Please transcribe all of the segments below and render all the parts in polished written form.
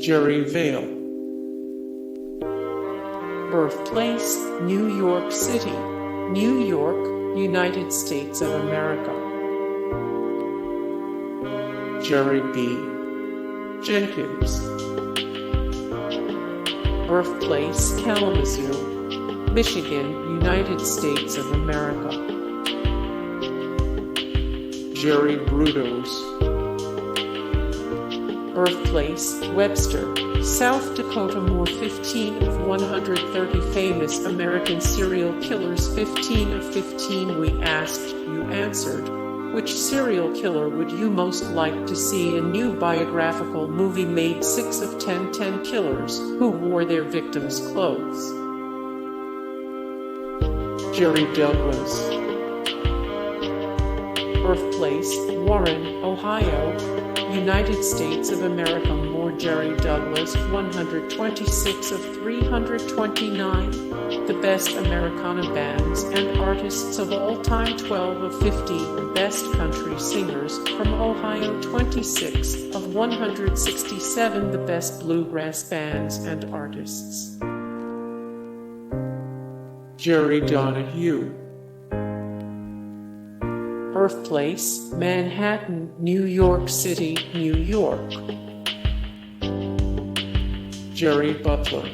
Jerry Vale. Birthplace, New York City, New York, United States of America. Jerry B. Jenkins. Birthplace, Kalamazoo, Michigan, United States of America. Jerry Brudos. Birthplace, Webster, South Dakota. More 15 of 130 famous American serial killers. 15 of 15 we asked, you answered. Which serial killer would you most like to see? A new biographical movie made. 6 of 10 killers who wore their victims' clothes. Jerry Douglas. Birthplace, Warren, Ohio, United States of America. More Jerry Douglas, 126 of 329. The best Americana bands and artists of all time. 12 of 50. The best country singers from Ohio. 26 of 167. The best bluegrass bands and artists. Jerry Donahue. Birthplace, Manhattan, New York City, New York. Jerry Butler.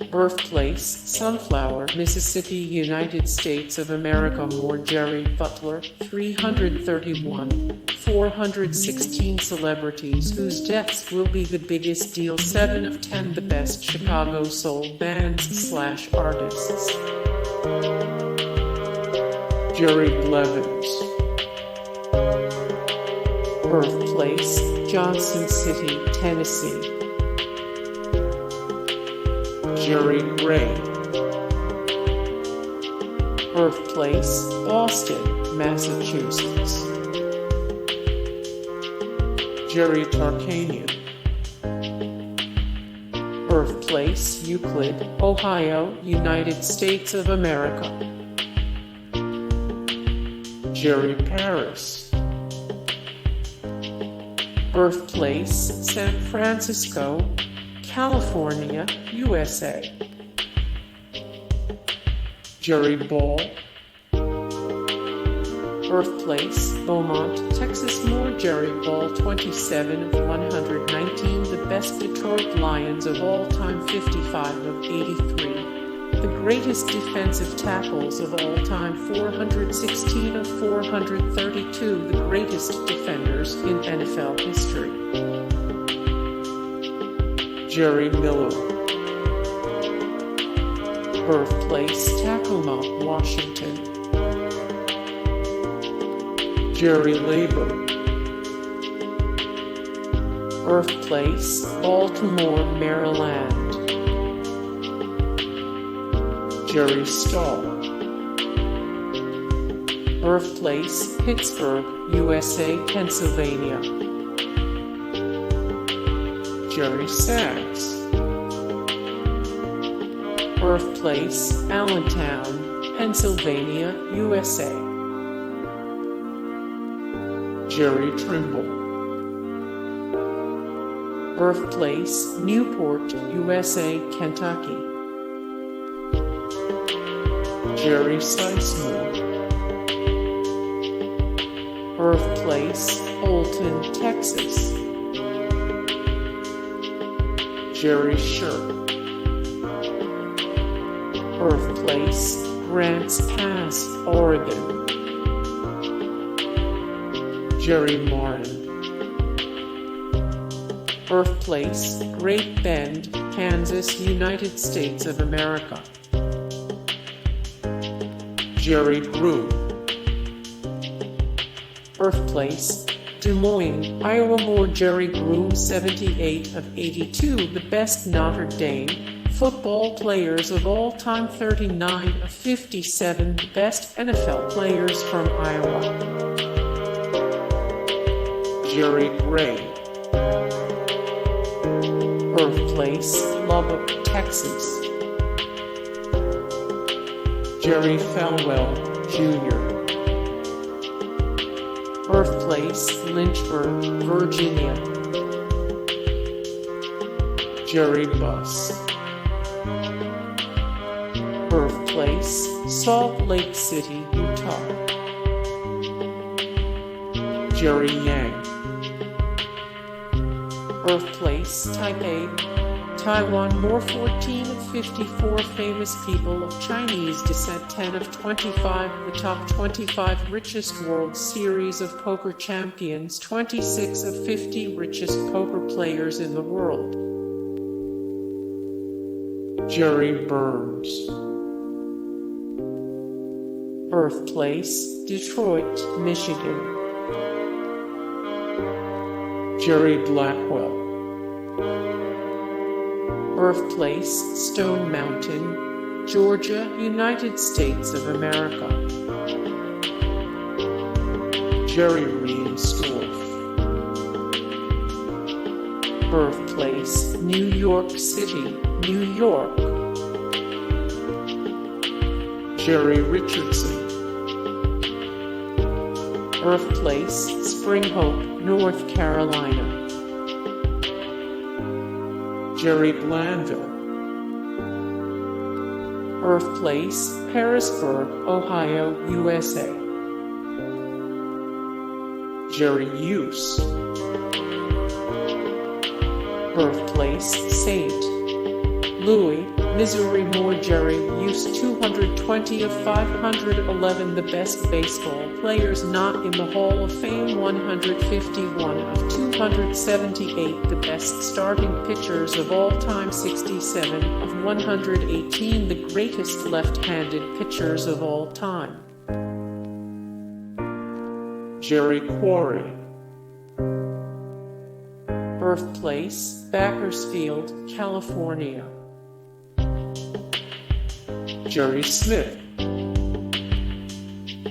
Birthplace, Sunflower, Mississippi, United States of America. More Jerry Butler, 331. 416 celebrities whose deaths will be the biggest deal. 7 of 10. The best Chicago soul bands/artists. Jerry Blevins. Birthplace, Johnson City, Tennessee. Jerry Gray. Birthplace, Boston, Massachusetts. Jerry Tarkanian. Birthplace, Euclid, Ohio, United States of America. Jerry Paris. Birthplace, San Francisco, California, USA. Jerry Ball. Birthplace, Beaumont, Texas. More Jerry Ball, 27 of 119. The best Detroit Lions of all time. 55 of 83. The greatest defensive tackles of all time. 416 of 432. The greatest defenders in NFL history. Jerry Miller. Birthplace, Tacoma, Washington. Jerry Leiber. Birthplace, Baltimore, Maryland. Jerry Stahl. Birthplace, Pittsburgh, USA, Pennsylvania. Jerry Sachs. Birthplace, Allentown, Pennsylvania, USA. Jerry Trimble. Birthplace, Newport, USA, Kentucky. Jerry Sisemore. Birthplace, Horton, Texas. Jerry Sherk. Birthplace, Grants Pass, Oregon. Jerry Moran. Birthplace, Great Bend, Kansas, United States of America. Jerry Groom. Birthplace, Des Moines, Iowa. More Jerry Groom, 78 of 82. The best Notre Dame football players of all time. 39 of 57. The best NFL players from Iowa. Jerry Gray. Birthplace, Lubbock, Texas. Jerry Falwell, Jr. Birthplace, Lynchburg, Virginia. Jerry Buss. Birthplace, Salt Lake City, Utah. Jerry Yang. Birthplace, Taipei, Taiwan. More 14 of 54 famous people of Chinese descent. 10 of 25, the top 25 richest World Series of Poker champions. 26 of 50 richest poker players in the world. Jerry Burns. Birthplace, Detroit, Michigan. Jerry Blackwell. Birthplace, Stone Mountain, Georgia, United States of America. Jerry Reinsdorf. Birthplace, New York City, New York. Jerry Richardson. Birthplace, Spring Hope, North Carolina. Jerry Glanville. Birthplace, Harrisburg, Ohio, USA. Jerry Hughes. Birthplace, St. Louis, Missouri. More Jerry Hughes. 220 of 511 the best baseball players not in the Hall of Fame. 151 of 278 the best starting pitchers of all time. 67 of 118 the greatest left-handed pitchers of all time. Jerry Quarry. Birthplace, Bakersfield, California. Jerry Smith.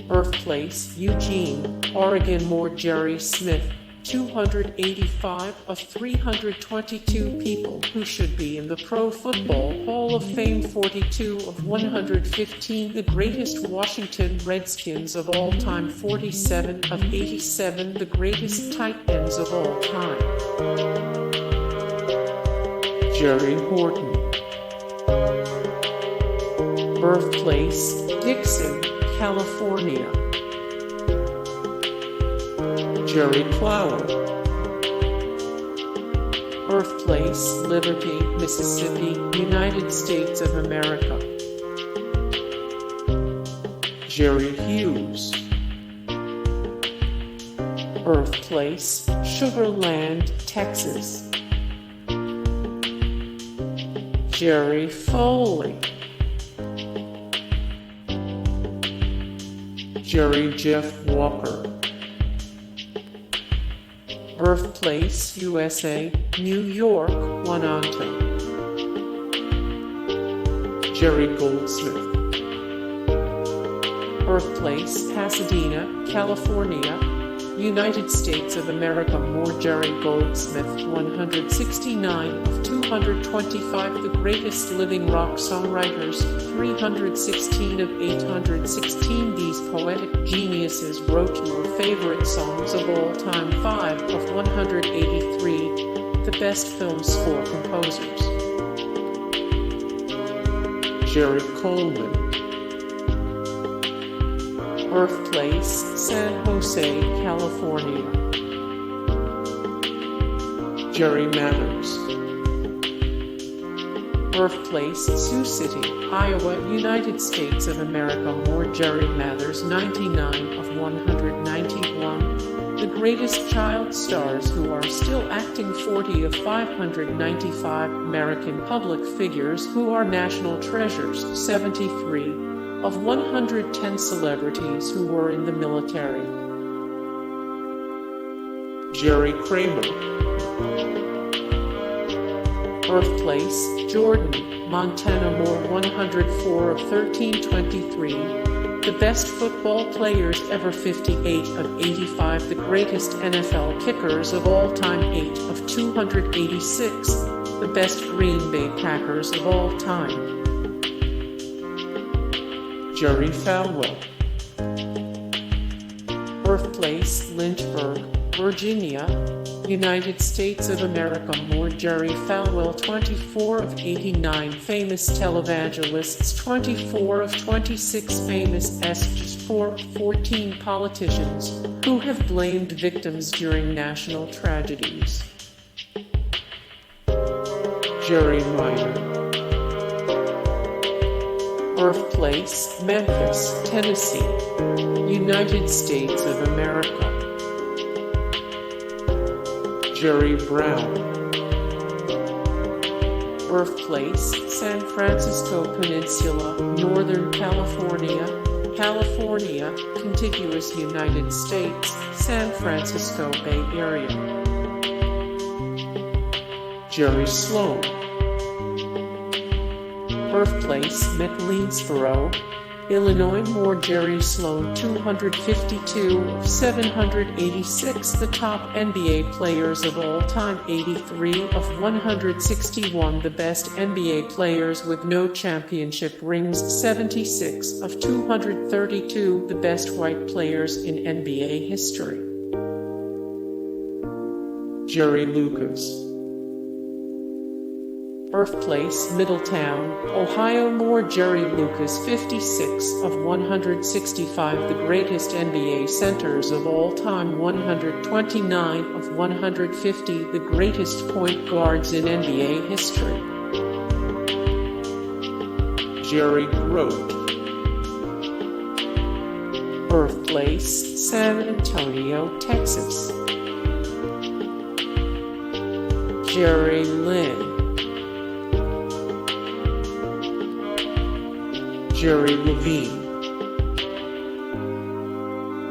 Birthplace, Eugene, Oregon. More Jerry Smith. 285 of 322 people who should be in the Pro Football Hall of Fame. 42 of 115 the greatest Washington Redskins of all time. 47 of 87 the greatest tight ends of all time. Jerry Horton. Birthplace, Dixon, California. Jerry Clower. Birthplace, Liberty, Mississippi, United States of America. Jerry Hughes. Birthplace, Sugar Land, Texas. Jerry Foley. Jerry Jeff Walker. Birthplace, USA, New York, Wananta. Jerry Goldsmith. Birthplace, Pasadena, California, United States of America. More Jerry Goldsmith. 169 of 225 the greatest living rock songwriters. 316 of 816 these poetic geniuses wrote your favorite songs of all time. 5 of 183 the best film score composers. Jerry Coleman. Birthplace, San Jose, California. Jerry Mathers. Birthplace, Sioux City, Iowa, United States of America. More Jerry Mathers. 99 of 191 the greatest child stars who are still acting. 40 of 595 American public figures who are national treasures. 73 of 110 celebrities who were in the military. Jerry Kramer. Birthplace, Jordan, Montana. More 104 of 1323 the best football players ever. 58 of 85 the greatest NFL kickers of all time. 8 of 286 the best Green Bay Packers of all time. Jerry Falwell. Birthplace, Lynchburg, Virginia, United States of America. More Jerry Falwell, 24 of 89 famous televangelists, 24 of 26 famous esters, 4 of 14 politicians who have blamed victims during national tragedies. Jerry Minor. Birthplace, Memphis, Tennessee, United States of America. Jerry Brown. Birthplace, San Francisco Peninsula, Northern California, California, contiguous United States, San Francisco Bay Area. Jerry Sloan. Birthplace, Mechelinsboro, Illinois. More Jerry Sloan, 252 of 786, the top NBA players of all time, 83 of 161, the best NBA players with no championship rings, 76 of 232, the best white players in NBA history. Jerry Lucas. Birthplace, Middletown, Ohio. More Jerry Lucas, 56 of 165, the greatest NBA centers of all time, 129 of 150, the greatest point guards in NBA history. Jerry Grote. Birthplace, San Antonio, Texas. Jerry Lynn. Jerry Levine.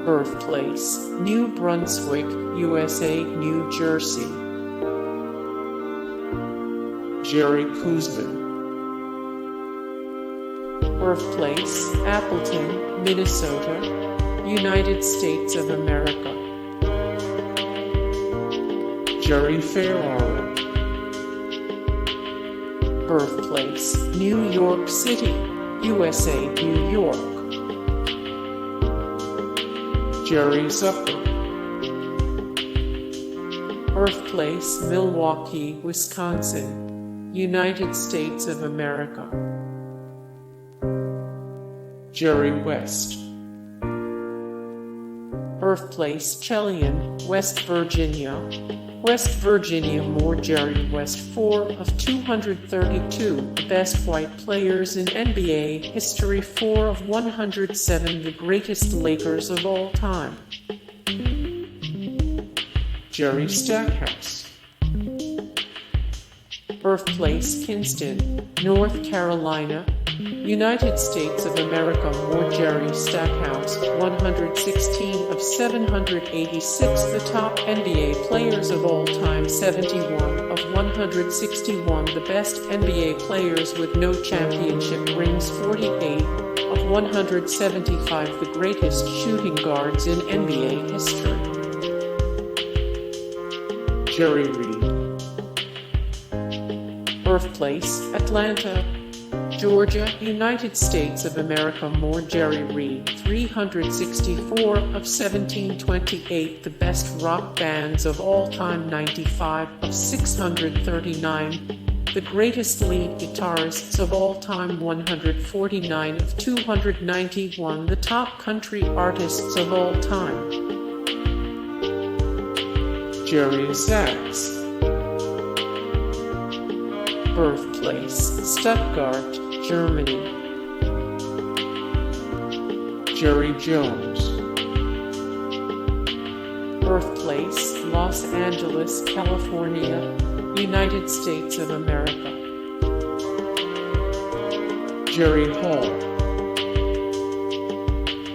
Birthplace, New Brunswick, USA, New Jersey. Jerry Kuzman. Birthplace, Appleton, Minnesota, United States of America. Jerry Ferraro. Birthplace, New York City, USA, New York. Jerry Zucker. Birthplace, Milwaukee, Wisconsin, United States of America. Jerry West. Birthplace, Cheyenne, West Virginia. West Virginia. More Jerry West, 4 of 232, the best white players in NBA history, 4 of 107, the greatest Lakers of all time. Jerry Stackhouse. Birthplace, Kinston, North Carolina, United States of America. More Jerry Stackhouse, 116 of 786, the top NBA players of all time, 71 of 161, the best NBA players with no championship rings, 48 of 175, the greatest shooting guards in NBA history. Jerry Reed. Birthplace, Atlanta, Georgia, United States of America. More Jerry Reed, 364 of 1728, the best rock bands of all time, 95 of 639, the greatest lead guitarists of all time, 149 of 291, the top country artists of all time. Jerry Sachs. Birthplace, Stuttgart, Germany. Jerry Jones. Birthplace, Los Angeles, California, United States of America. Jerry Hall.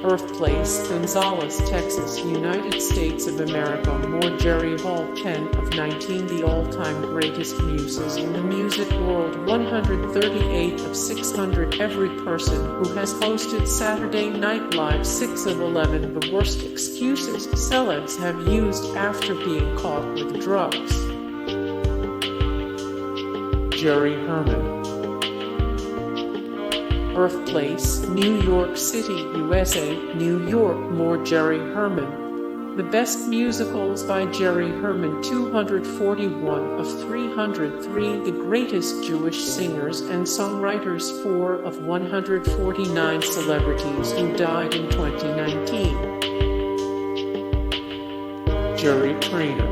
Birthplace, Gonzales, Texas, United States of America. More Jerry Hall, 10 of 19, the all-time greatest muses in the music world, 138 of 600, every person who has hosted Saturday Night Live, 6 of 11, the worst excuses celebs have used after being caught with drugs. Jerry Herman. Birthplace, New York City, USA, New York. More Jerry Herman, The Best Musicals by Jerry Herman, 241 of 303. The Greatest Jewish Singers and Songwriters, 4 of 149 celebrities who died in 2019. Jerry Kramer.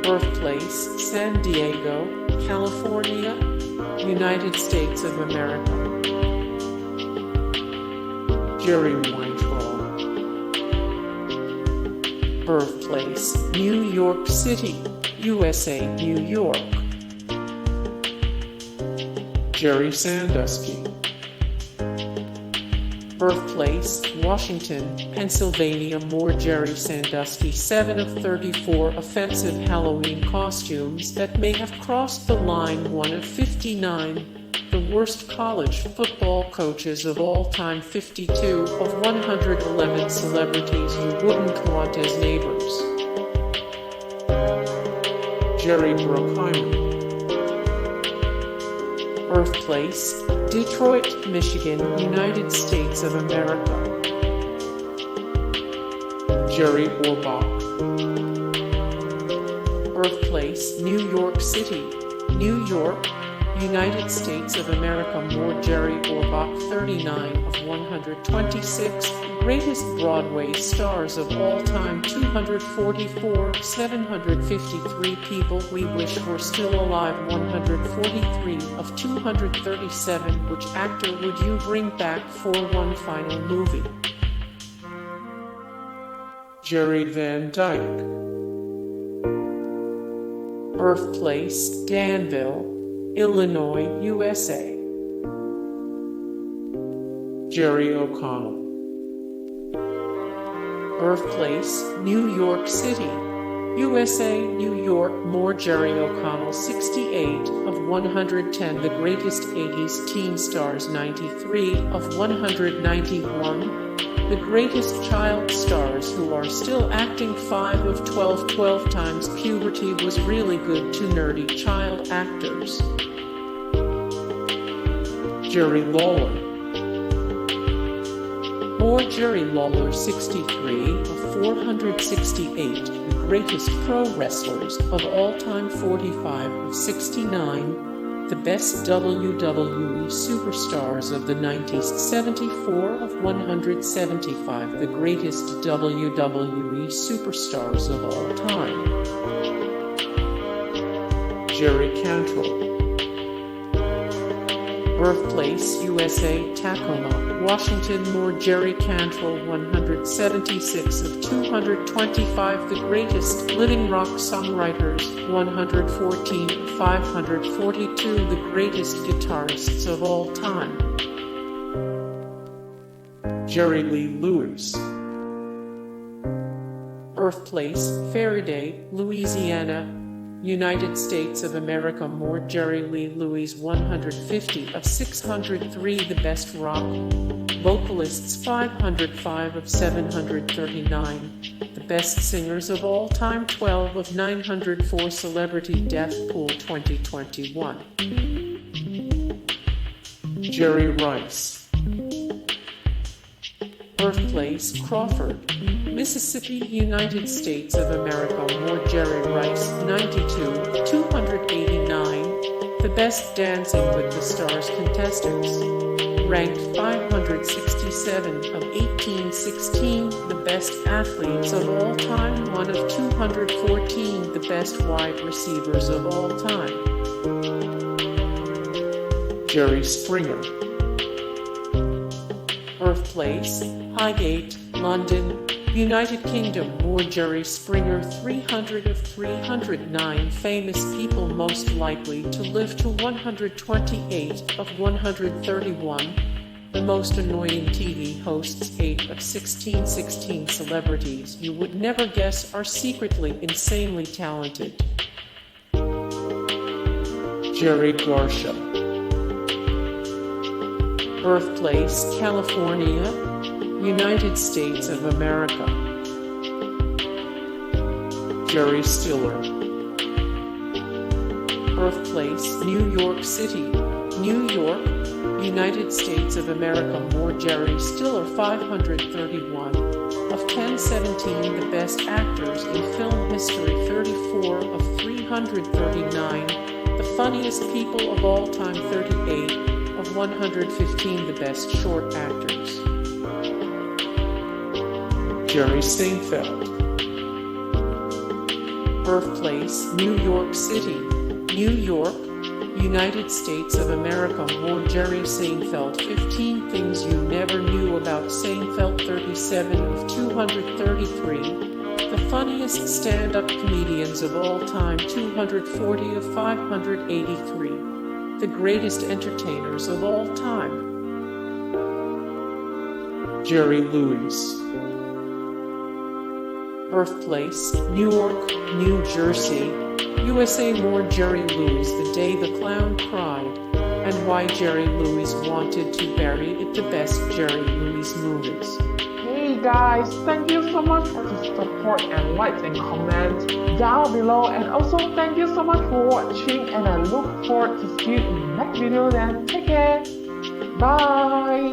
Birthplace, San Diego, California, United States of America. Jerry Weintraub. Birthplace, New York City, USA, New York. Jerry Sandusky. Birthplace, Washington, Pennsylvania. More Jerry Sandusky. 7 of 34 offensive Halloween costumes that may have crossed the line. 1 of 59. The worst college football coaches of all time. 52 of 111 celebrities you wouldn't want as neighbors. Jerry Bruckheimer. Birthplace, Detroit, Michigan, United States of America. Jerry Orbach. Birthplace, New York City, New York, United States of America. More Jerry Orbach. 39 of 126. Greatest Broadway stars of all time. 244, 753 people we wish were still alive. 143 of 237. Which actor would you bring back for one final movie? Jerry Van Dyke. Birthplace, Danville, Illinois, USA. Jerry O'Connell. Birthplace, New York City, USA, New York. More Jerry O'Connell. 68 of 110. The greatest 80s teen stars. 93 of 191. The greatest child stars who are still acting. 5 of 12. 12 times puberty was really good to nerdy child actors. Jerry Lawler. More Jerry Lawler. 63 of 468. The greatest pro wrestlers of all time. 45 of 69. The best WWE superstars of the 90s. 74 of 175. The greatest WWE superstars of all time. Jerry Cantrell. Birthplace, USA, Tacoma, Washington. More Jerry Cantrell. 176 of 225. The greatest living rock songwriters. 114 of 542. The greatest guitarists of all time. Jerry Lee Lewis. Birthplace, Faraday, Louisiana, United States of America. More Jerry Lee Lewis. 150 of 603. The best rock vocalists. 505 of 739. The best singers of all time. 12 of 904. Celebrity Death Pool 2021. Jerry Rice. Birthplace, Crawford, Mississippi, United States of America. More Jerry Rice. 92 of 289. The best Dancing with the Stars contestants. Ranked 567 of 1816. The best athletes of all time. 1 of 214. The best wide receivers of all time. Jerry Springer. Birthplace, Highgate, London, United Kingdom. More Jerry Springer. 300 of 309. Famous people most likely to live to 128 of 131. The most annoying TV hosts. 8 of 16 celebrities you would never guess are secretly insanely talented. Jerry Garcia. Birthplace, California, United States of America. Jerry Stiller. Birthplace, New York City, New York, United States of America. More Jerry Stiller 531 of 1017. The best actors in film history 34 of 339. The funniest people of all time 38 of 115. The best short actors. Jerry Seinfeld. Birthplace, New York City, New York, United States of America. More Jerry Seinfeld 15 things you never knew about Seinfeld 37 of 233. The funniest stand-up comedians of all time 240 of 583. The greatest entertainers of all time. Jerry Lewis. Birthplace, Newark, New Jersey, USA. More Jerry Lewis. The Day the Clown Cried, and Why Jerry Lewis Wanted to Bury It. The best Jerry Lewis movies. Hey guys, thank you so much for the support and likes and comments down below, and also thank you so much for watching, and I look forward to see you in the next video. Then take care, bye.